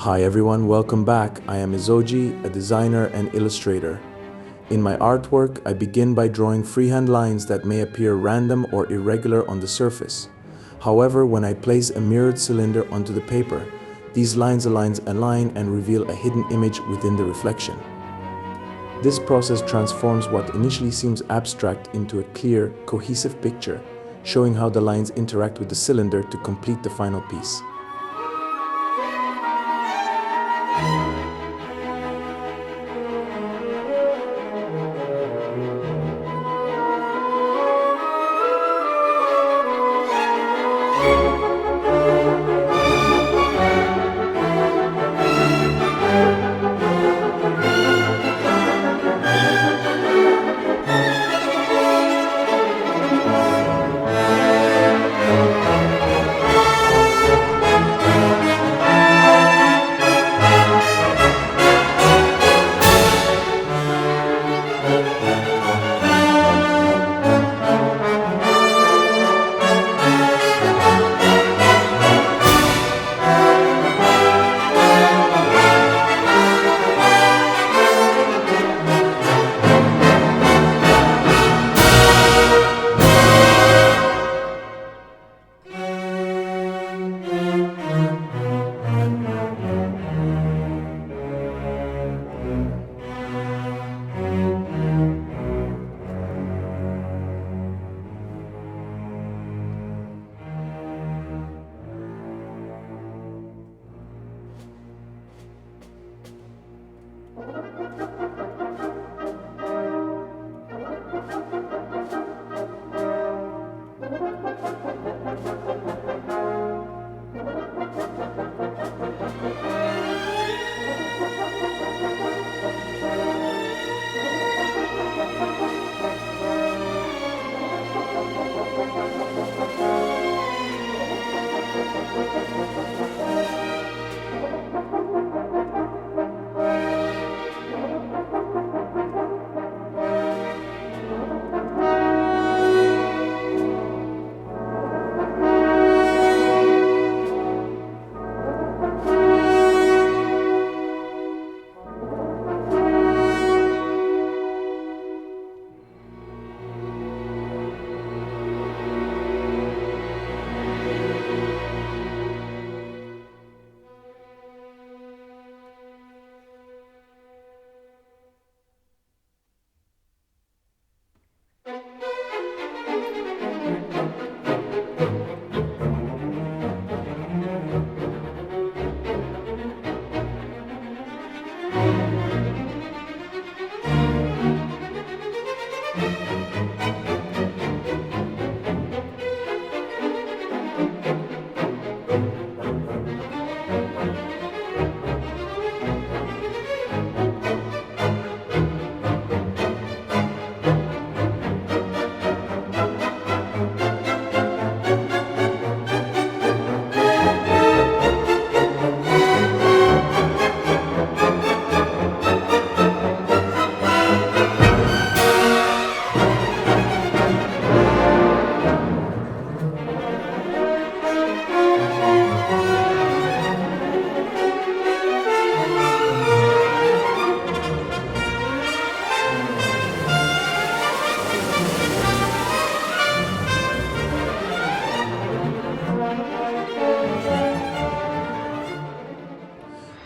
Hi everyone, welcome back. I am Ezoji, a designer and illustrator. In my artwork, I begin by drawing freehand lines that may appear random or irregular on the surface. However, when I place a mirrored cylinder onto the paper, these lines align and reveal a hidden image within the reflection. This process transforms what initially seems abstract into a clear, cohesive picture, showing how the lines interact with the cylinder to complete the final piece.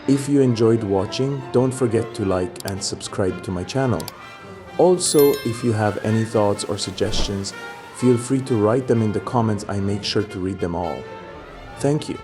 If you enjoyed watching, don't forget to like and subscribe to my channel. Also, if you have any thoughts or suggestions, feel free to write them in the comments. I make sure to read them all. Thank you.